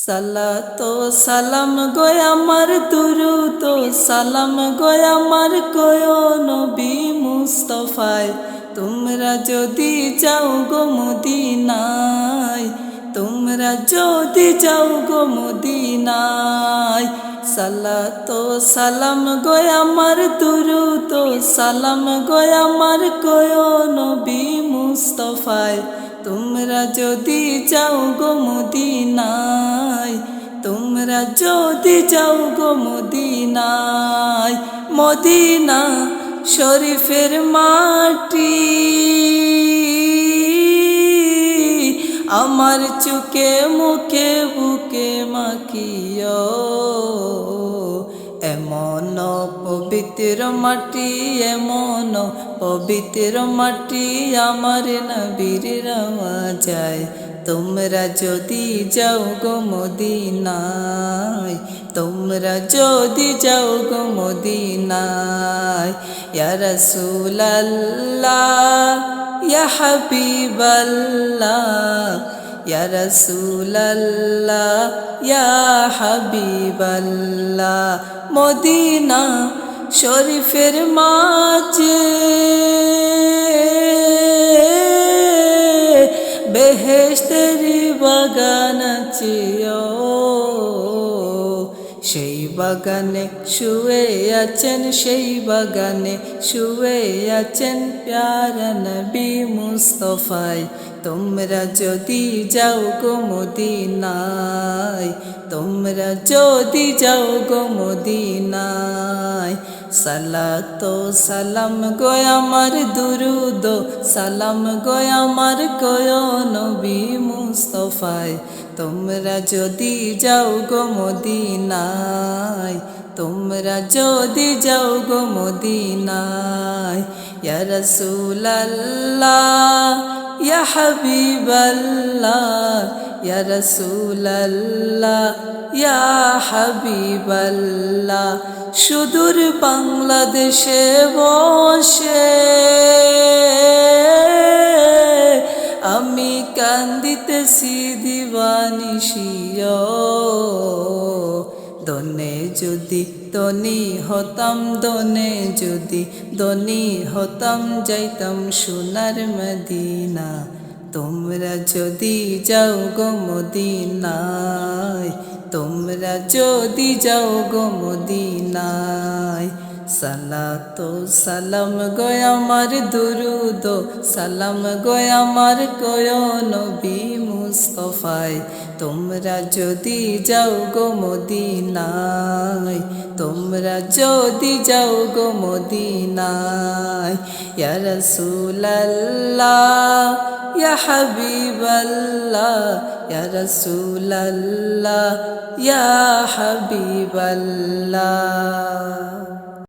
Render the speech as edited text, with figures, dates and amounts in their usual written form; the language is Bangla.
সালাতো সালাম গো আমার দুরুদ সালাম গো আমার কয় নবী মুস্তাফায় তোমরা যদি যাও গো মদিনায় তোমরা যদি যাও গো মদিনায় সালাতো সালাম গো আমার দুরুদ সালাম গো আমার কয় নবী মুস্তাফায় তোমরা যদি যাও গো মদিনায় তোমরা যদি যাও গো মদিনায় মদিনা শরীফের মাটি আমার চুকে মুখে বুকে মাখিও এমন পবিত্র মাটি এমন পবিত্র মাটি আমার নবীর রওয়া যায় তোমরা যদি যাও গো মদিনায় তোমরা যদি যাও গো মদিনায় ইয়া রাসূলুল্লাহ ইয়া হাবিবাল্লাহ ইয়া রাসূলুল্লাহ ইয়া হাবিবাল্লাহ মদিনা শরীফের মাঝে বেহেশতের বাগান আছে সেই বাগানে শুয়ে আছেন সেই বাগানে শুয়ে আছেন প্যারা নবী মুস্তাফায় তোমরা যদি যাও গো মদিনায় তোমরা যদি যাও গো মদিনায় সালাতো সালাম গো আমার দুরুদ সালাম গো আমার কয় নবী মুস্তাফায় তোমরা যদি যাও গো মদিনায় তোমরা যদি যাও গো মদিনায় ইয়া রাসূলুল্লাহ ইয়া হাবিবাল্লাহ ইয়া রাসূলুল্লাহ ইয়া হাবিবাল্লাহ সুদূর বাংলাদেশে বসে আমি কান্দিতেছি দিবানিশিও দনে যদি ধনী হতাম দনে যদি ধনী হতাম যাইতাম সোনার মদিনা তোমরা যদি যাও গো মদিনায় তোমরা যদি যাও গো মদিনায় সালাতো সালাম গো আমার দুরুদ সালাম গো আমার কয় নবী মুস্তাফায় তোমরা যদি যাও গো মদিনায় তোমরা যদি যাও গো মদিনায় ইয়া রাসূলুল্লাহ ইয়া হাবিবাল্লাহ ইয়া রাসূলুল্লাহ ইয়া হাবিবাল্লাহ